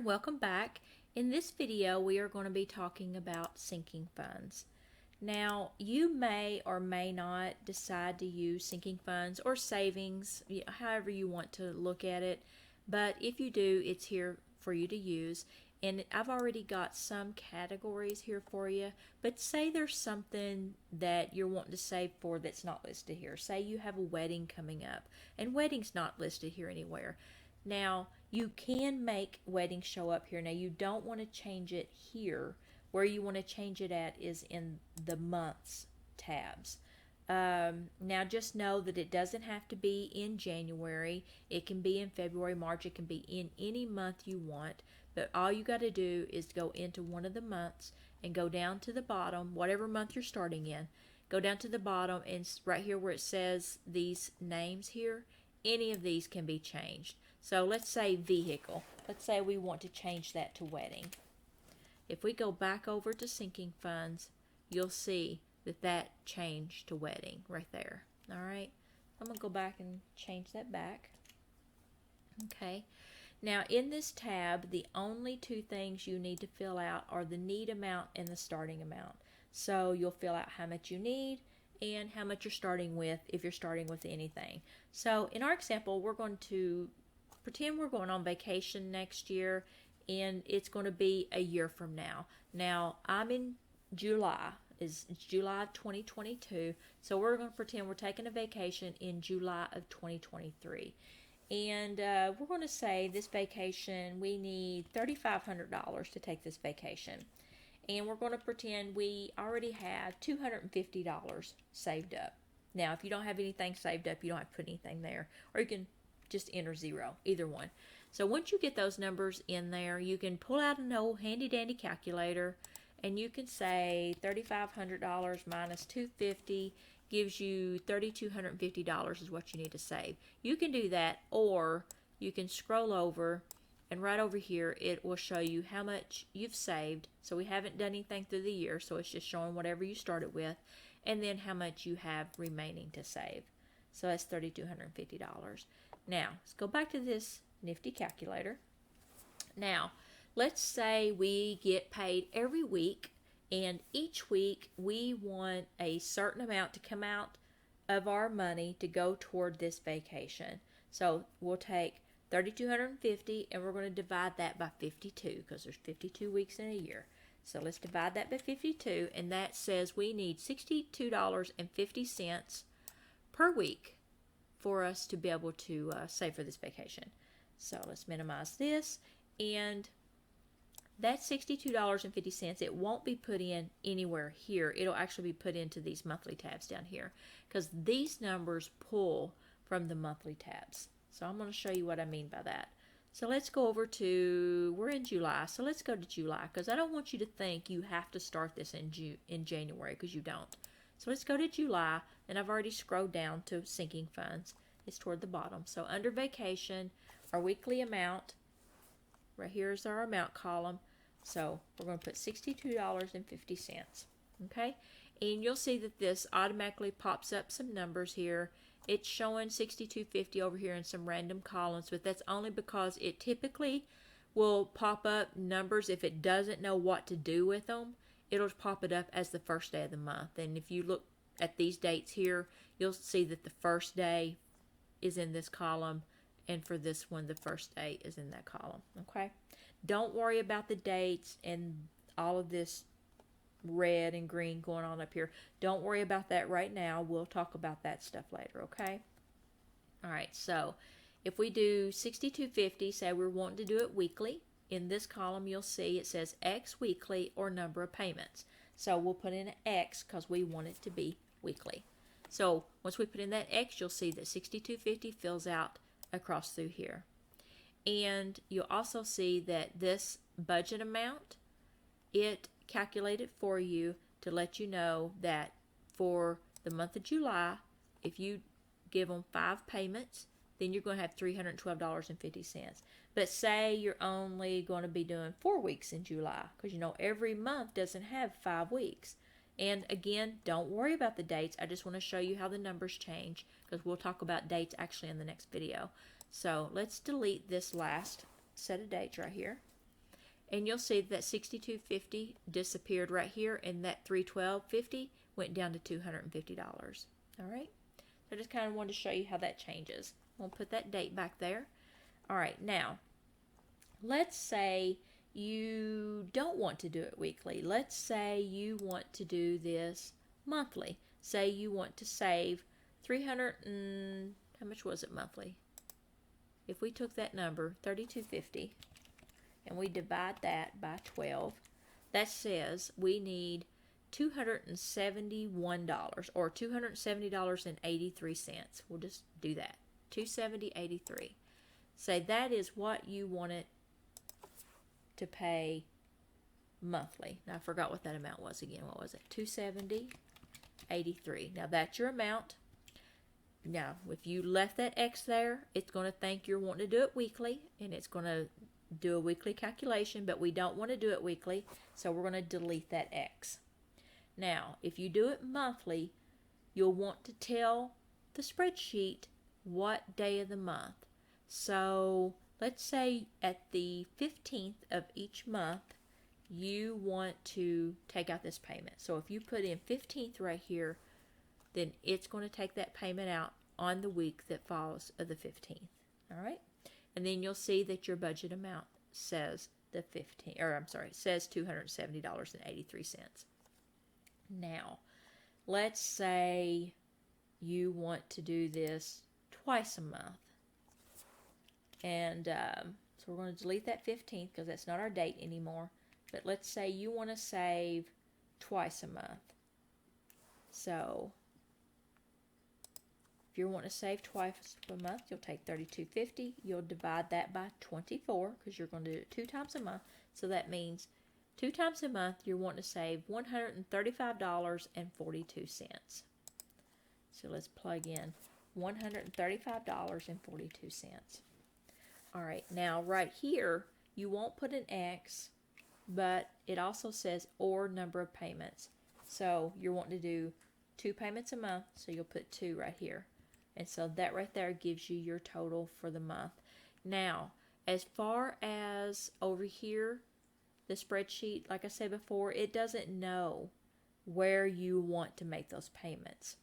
welcome back. In this video we are going to be talking about sinking funds. Now you may or may not decide to use sinking funds or savings, however you want to look at it, but if you do, it's here for you to use. And I've already got some categories here for you, but say there's something that you're wanting to save for that's not listed here. Say you have a wedding coming up and wedding's not listed here anywhere. Now you can make wedding show up here. Now you don't want to change it here. Where you want to change it at is in the months tabs. Now just know that it doesn't have to be in January. It can be in February, March. It can be in any month you want. But all you got to do is go into one of the months and go down to the bottom, whatever month you're starting in. Go down to the bottom and right here where it says these names here, any of these can be changed. So let's say vehicle. Let's say we want to change that to wedding. If we go back over to sinking funds, you'll see that changed to wedding right there. All right. I'm going to go back and change that back. Okay. Now in this tab, the only two things you need to fill out are the need amount and the starting amount. So you'll fill out how much you need and how much you're starting with if you're starting with anything. So in our example, we're going to pretend we're going on vacation next year, and it's going to be a year from now. Now I'm in July. It's July 2022, so we're going to pretend we're taking a vacation in July of 2023. And we're going to say this vacation, we need $3,500 to take this vacation. And we're going to pretend we already have $250 saved up. Now, if you don't have anything saved up, you don't have to put anything there. Or you can just enter zero, either one. So once you get those numbers in there, you can pull out an old handy-dandy calculator, and you can say $3,500 minus $250 gives you $3,250 is what you need to save. You can do that, or you can scroll over, and right over here it will show you how much you've saved. So we haven't done anything through the year, so it's just showing whatever you started with, and then how much you have remaining to save. So that's $3,250. Now let's go back to this nifty calculator. Now let's say we get paid every week, and each week we want a certain amount to come out of our money to go toward this vacation. So we'll take $3,250 and we're going to divide that by 52 because there's 52 weeks in a year. So let's divide that by 52, and that says we need $62.50 per week for us to be able to save for this vacation. So let's minimize this, and that $62.50, it won't be put in anywhere here. It'll actually be put into these monthly tabs down here because these numbers pull from the monthly tabs. So I'm going to show you what I mean by that. So let's go over to, we're in July, so let's go to July because I don't want you to think you have to start this in January because you don't. So let's go to July, and I've already scrolled down to sinking funds. It's toward the bottom. So under vacation, our weekly amount, right here is our amount column. So we're going to put $62.50. Okay, and you'll see that this automatically pops up some numbers here. It's showing $62.50 over here in some random columns, but that's only because it typically will pop up numbers if it doesn't know what to do with them. It'll pop it up as the first day of the month. And if you look at these dates here, you'll see that the first day is in this column, and for this one, the first day is in that column. Okay, don't worry about the dates and all of this red and green going on up here. Don't worry about that right now. We'll talk about that stuff later. Okay. All right. So if we do $62.50, say we're wanting to do it weekly. In this column, you'll see it says X weekly or number of payments. So we'll put in an X because we want it to be weekly. So once we put in that X, you'll see that $62.50 fills out across through here. And you'll also see that this budget amount, it calculated for you to let you know that for the month of July, if you give them 5 payments, then you're going to have $312.50. But say you're only going to be doing 4 weeks in July, because you know every month doesn't have 5 weeks. And again, don't worry about the dates. I just want to show you how the numbers change, because we'll talk about dates actually in the next video. So let's delete this last set of dates right here. And you'll see that 62.50 disappeared right here, and that 312.50 went down to $250. All right. So I just kind of wanted to show you how that changes. We'll put that date back there. All right. Now, let's say you don't want to do it weekly. Let's say you want to do this monthly. Say you want to save 300 and how much was it monthly? If we took that number, 32.50, and we divide that by 12, that says we need $271 or $270.83. We'll just do that. $270.83. Say that is what you want it to pay monthly. Now I forgot what that amount was again. What was it? $270.83. Now that's your amount. Now if you left that X there, it's going to think you're wanting to do it weekly, and it's going to do a weekly calculation, but we don't want to do it weekly, so we're going to delete that X. Now if you do it monthly, you'll want to tell the spreadsheet what day of the month. So let's say at the 15th of each month, you want to take out this payment. So if you put in 15th right here, then it's going to take that payment out on the week that follows of the 15th. All right? And then you'll see that your budget amount says says $270.83. Now, let's say you want to do this twice a month. And so we're going to delete that 15th because that's not our date anymore. But let's say you want to save twice a month. So if you want to save twice a month, you'll take $32.50. You'll divide that by 24 because you're going to do it 2 times a month. So that means 2 times a month you're wanting to save $135.42. So let's plug in $135.42. All right, now right here, you won't put an X, but it also says or number of payments. So you're wanting to do 2 payments a month, so you'll put 2 right here. And so that right there gives you your total for the month. Now, as far as over here, the spreadsheet, like I said before, it doesn't know where you want to make those payments.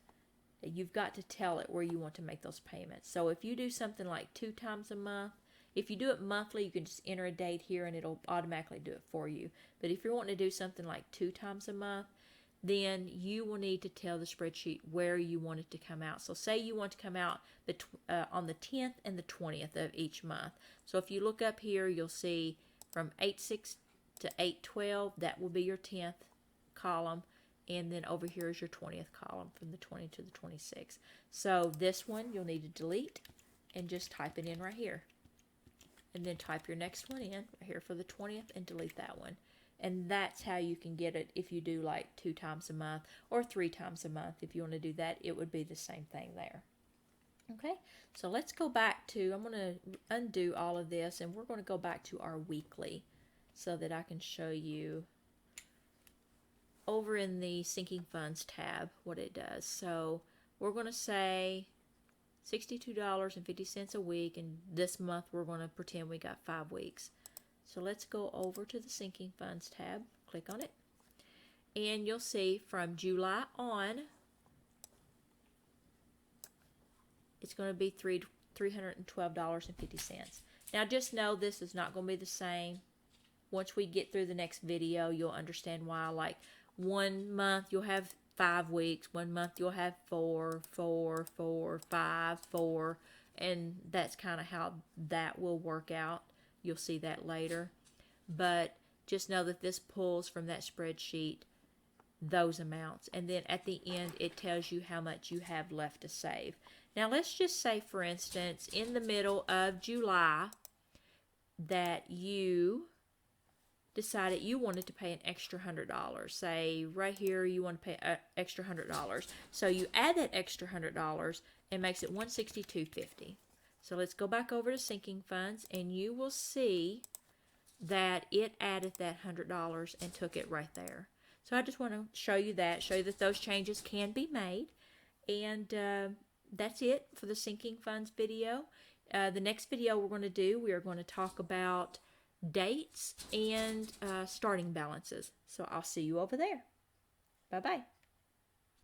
You've got to tell it where you want to make those payments. So if you do something like 2 times a month, if you do it monthly, you can just enter a date here and it'll automatically do it for you. But if you're wanting to do something like 2 times a month, then you will need to tell the spreadsheet where you want it to come out. So say you want to come out on the 10th and the 20th of each month. So if you look up here, you'll see from 8/6 to 8/12, that will be your 10th column. And then over here is your 20th column from the 20 to the 26th. So this one you'll need to delete and just type it in right here. And then type your next one in right here for the 20th and delete that one. And that's how you can get it if you do like 2 times a month or 3 times a month. If you want to do that, it would be the same thing there. Okay, so let's go back to, I'm going to undo all of this and we're going to go back to our weekly so that I can show you over in the sinking funds tab what it does. So we're going to say $62.50 a week, and this month we're going to pretend we got 5 weeks. So let's go over to the sinking funds tab, click on it, and you'll see from July on it's going to be $312.50. Now just know this is not going to be the same. Once we get through the next video, you'll understand why. Like 1 month you'll have 5 weeks, 1 month you'll have 4, 4, 4, 5, 4, and that's kind of how that will work out. You'll see that later. But just know that this pulls from that spreadsheet those amounts, and then at the end it tells you how much you have left to save. Now let's just say, for instance, in the middle of July that you decided you wanted to pay an extra $100. Say right here you want to pay an extra $100. So you add that extra $100 and makes it $162.50. So let's go back over to sinking funds, and you will see that it added that $100 and took it right there. So I just want to show you that those changes can be made. And that's it for the sinking funds video. The next video we're going to do, we are going to talk about dates, and starting balances. So I'll see you over there. Bye-bye.